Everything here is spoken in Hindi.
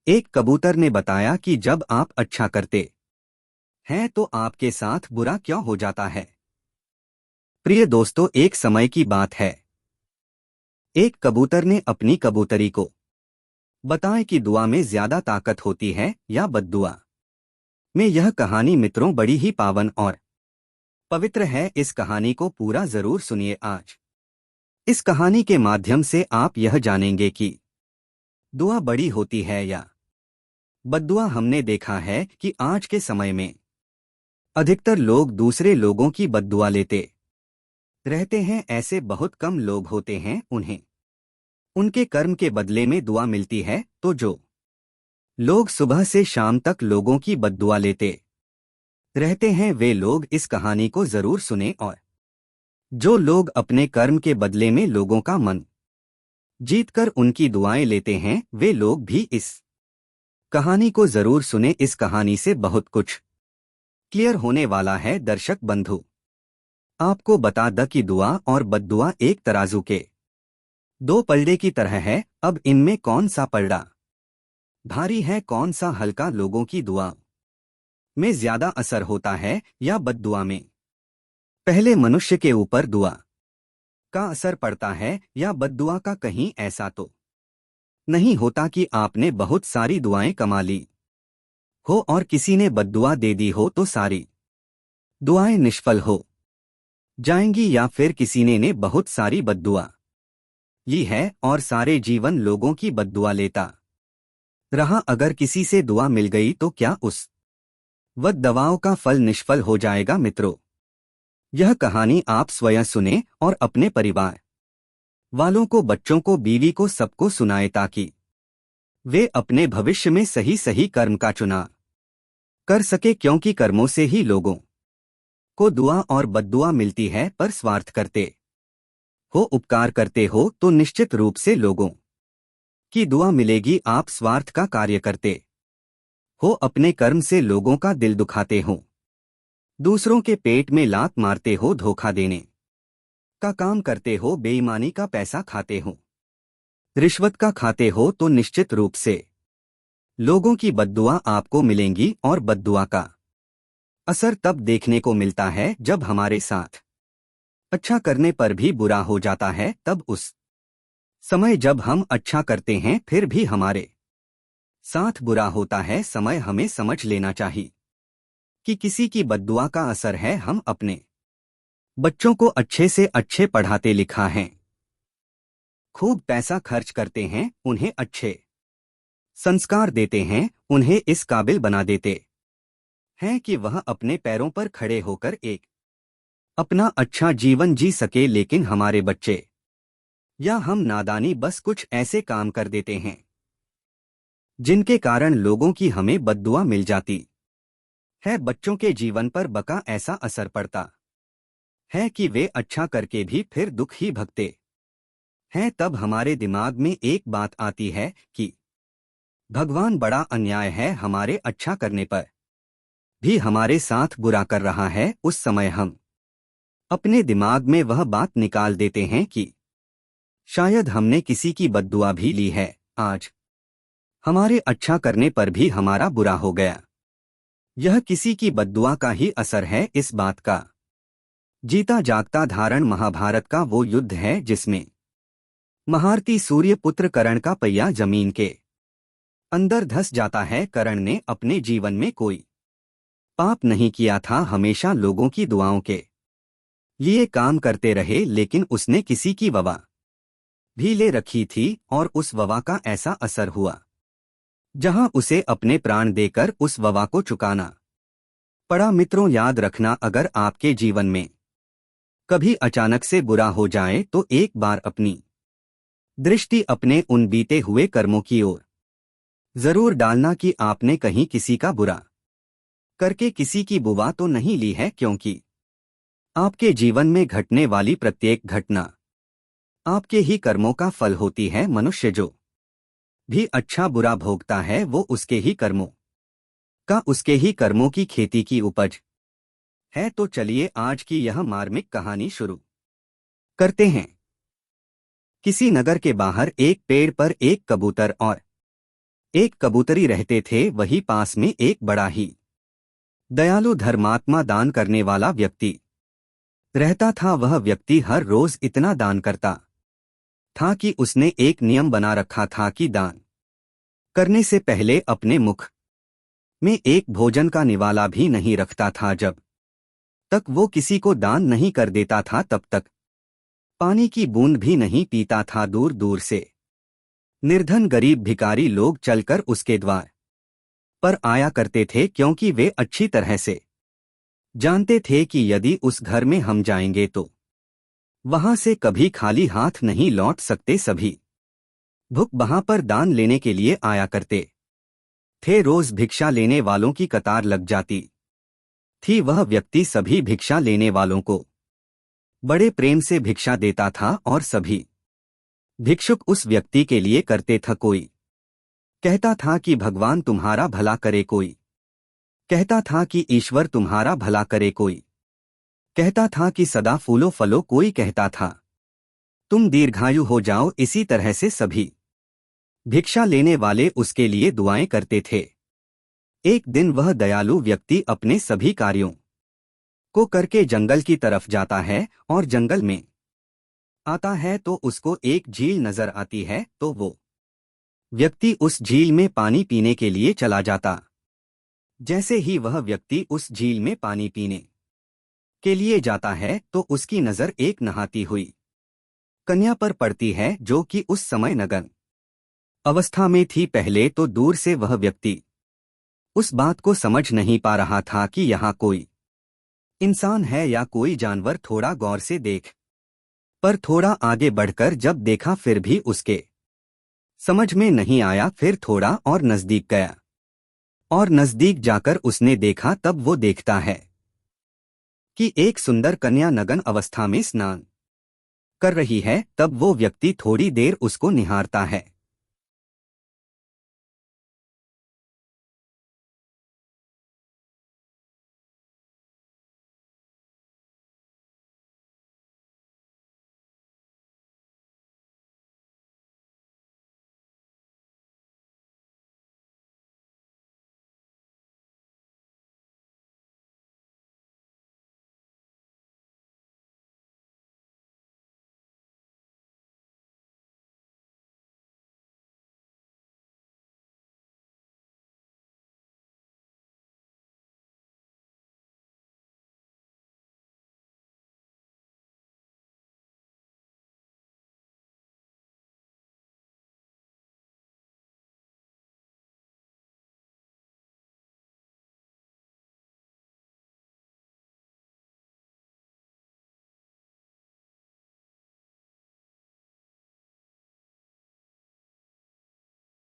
एक कबूतर ने बताया कि जब आप अच्छा करते हैं तो आपके साथ बुरा क्यों हो जाता है। प्रिय दोस्तों, एक समय की बात है। एक कबूतर ने अपनी कबूतरी को बताया कि दुआ में ज्यादा ताकत होती है या बद्दुआ में। यह कहानी मित्रों बड़ी ही पावन और पवित्र है। इस कहानी को पूरा जरूर सुनिए आज। इस कहानी के माध्यम से आप यह जानेंगे कि दुआ बड़ी होती है या बद्दुआ। हमने देखा है कि आज के समय में अधिकतर लोग दूसरे लोगों की बद्दुआ लेते रहते हैं। ऐसे बहुत कम लोग होते हैं उन्हें उनके कर्म के बदले में दुआ मिलती है। तो जो लोग सुबह से शाम तक लोगों की बद्दुआ लेते रहते हैं वे लोग इस कहानी को जरूर सुने। और जो लोग अपने कर्म के बदले में लोगों का मन जीतकर उनकी दुआएं लेते हैं वे लोग भी इस कहानी को जरूर सुने। इस कहानी से बहुत कुछ क्लियर होने वाला है। दर्शक बंधु, आपको बता द कि दुआ और बद्दुआ एक तराजू के दो पलड़े की तरह है। अब इनमें कौन सा पलड़ा भारी है, कौन सा हल्का। लोगों की दुआ में ज्यादा असर होता है या बद्दुआ में। पहले मनुष्य के ऊपर दुआ का असर पड़ता है या बद्दुआ का। कहीं ऐसा तो नहीं होता कि आपने बहुत सारी दुआएं कमा ली हो और किसी ने बद्दुआ दे दी हो तो सारी दुआएं निष्फल हो जाएंगी, या फिर किसी ने बहुत सारी बद्दुआ ली है और सारे जीवन लोगों की बद्दुआ लेता रहा। अगर किसी से दुआ मिल गई तो क्या उस वक्त दवाओं का फल निष्फल हो जाएगा। मित्रों, यह कहानी आप स्वयं सुने और अपने परिवार वालों को, बच्चों को, बीवी को, सबको सुनाए ताकि वे अपने भविष्य में सही सही कर्म का चुनाव कर सके। क्योंकि कर्मों से ही लोगों को दुआ और बद्दुआ मिलती है। पर स्वार्थ करते हो, उपकार करते हो तो निश्चित रूप से लोगों की दुआ मिलेगी। आप स्वार्थ का कार्य करते हो, अपने कर्म से लोगों का दिल दुखाते हो, दूसरों के पेट में लात मारते हो, धोखा देने का काम करते हो, बेईमानी का पैसा खाते हो, रिश्वत का खाते हो तो निश्चित रूप से लोगों की बद्दुआ आपको मिलेंगी। और बद्दुआ का असर तब देखने को मिलता है जब हमारे साथ अच्छा करने पर भी बुरा हो जाता है। तब उस समय जब हम अच्छा करते हैं फिर भी हमारे साथ बुरा होता है, समय हमें समझ लेना चाहिए कि किसी की बद्दुआ का असर है। हम अपने बच्चों को अच्छे से अच्छे पढ़ाते लिखा है, खूब पैसा खर्च करते हैं, उन्हें अच्छे संस्कार देते हैं, उन्हें इस काबिल बना देते हैं कि वह अपने पैरों पर खड़े होकर एक अपना अच्छा जीवन जी सके। लेकिन हमारे बच्चे या हम नादानी बस कुछ ऐसे काम कर देते हैं जिनके कारण लोगों की हमें बद्दुआ मिल जाती है। बच्चों के जीवन पर बका ऐसा असर पड़ता है कि वे अच्छा करके भी फिर दुख ही भगते हैं। तब हमारे दिमाग में एक बात आती है कि भगवान बड़ा अन्याय है, हमारे अच्छा करने पर भी हमारे साथ बुरा कर रहा है। उस समय हम अपने दिमाग में वह बात निकाल देते हैं कि शायद हमने किसी की बद्दुआ भी ली है। आज हमारे अच्छा करने पर भी हमारा बुरा हो गया। यह किसी की बद्दुआ का ही असर है। इस बात का जीता जागता धारण महाभारत का वो युद्ध है जिसमें महारथी सूर्य पुत्र कर्ण का पहिया जमीन के अंदर धंस जाता है। कर्ण ने अपने जीवन में कोई पाप नहीं किया था, हमेशा लोगों की दुआओं के लिए काम करते रहे, लेकिन उसने किसी की ववा भी ले रखी थी और उस ववा का ऐसा असर हुआ जहां उसे अपने प्राण देकर उस ववा को चुकाना पड़ा। मित्रों, याद रखना, अगर आपके जीवन में कभी अचानक से बुरा हो जाए तो एक बार अपनी दृष्टि अपने उन बीते हुए कर्मों की ओर जरूर डालना कि आपने कहीं किसी का बुरा करके किसी की बुआ तो नहीं ली है। क्योंकि आपके जीवन में घटने वाली प्रत्येक घटना आपके ही कर्मों का फल होती है। मनुष्य जो भी अच्छा बुरा भोगता है वो उसके ही कर्मों का, उसके ही कर्मों की खेती की उपज है। तो चलिए आज की यह मार्मिक कहानी शुरू करते हैं। किसी नगर के बाहर एक पेड़ पर एक कबूतर और एक कबूतरी रहते थे, वही पास में एक बड़ा ही दयालु धर्मात्मा दान करने वाला व्यक्ति रहता था। वह व्यक्ति हर रोज इतना दान करता था कि उसने एक नियम बना रखा था कि दान करने से पहले अपने मुख में एक भोजन का निवाला भी नहीं रखता था। जब तक वो किसी को दान नहीं कर देता था तब तक पानी की बूंद भी नहीं पीता था। दूर दूर से निर्धन गरीब भिखारी लोग चलकर उसके द्वार पर आया करते थे, क्योंकि वे अच्छी तरह से जानते थे कि यदि उस घर में हम जाएंगे तो वहां से कभी खाली हाथ नहीं लौट सकते। सभी भूख वहां पर दान लेने के लिए आया करते थे। रोज भिक्षा लेने वालों की कतार लग जाती थी। वह व्यक्ति सभी भिक्षा लेने वालों को बड़े प्रेम से भिक्षा देता था और सभी भिक्षुक उस व्यक्ति के लिए करते था। कोई कहता था कि भगवान तुम्हारा भला करे, कोई कहता था कि ईश्वर तुम्हारा भला करे, कोई कहता था कि सदा फूलो फलो, कोई कहता था तुम दीर्घायु हो जाओ। इसी तरह से सभी भिक्षा लेने वाले उसके लिए दुआएं करते थे। एक दिन वह दयालु व्यक्ति अपने सभी कार्यों को करके जंगल की तरफ जाता है और जंगल में आता है तो उसको एक झील नजर आती है, तो वो व्यक्ति उस झील में पानी पीने के लिए चला जाता। जैसे ही वह व्यक्ति उस झील में पानी पीने के लिए जाता है तो उसकी नजर एक नहाती हुई कन्या पर पड़ती है, जो कि उस समय नग्न अवस्था में थी। पहले तो दूर से वह व्यक्ति उस बात को समझ नहीं पा रहा था कि यहाँ कोई इंसान है या कोई जानवर। थोड़ा गौर से देख पर थोड़ा आगे बढ़कर जब देखा फिर भी उसके समझ में नहीं आया। फिर थोड़ा और नजदीक गया और नजदीक जाकर उसने देखा। तब वो देखता है कि एक सुंदर कन्या नग्न अवस्था में स्नान कर रही है। तब वो व्यक्ति थोड़ी देर उसको निहारता है।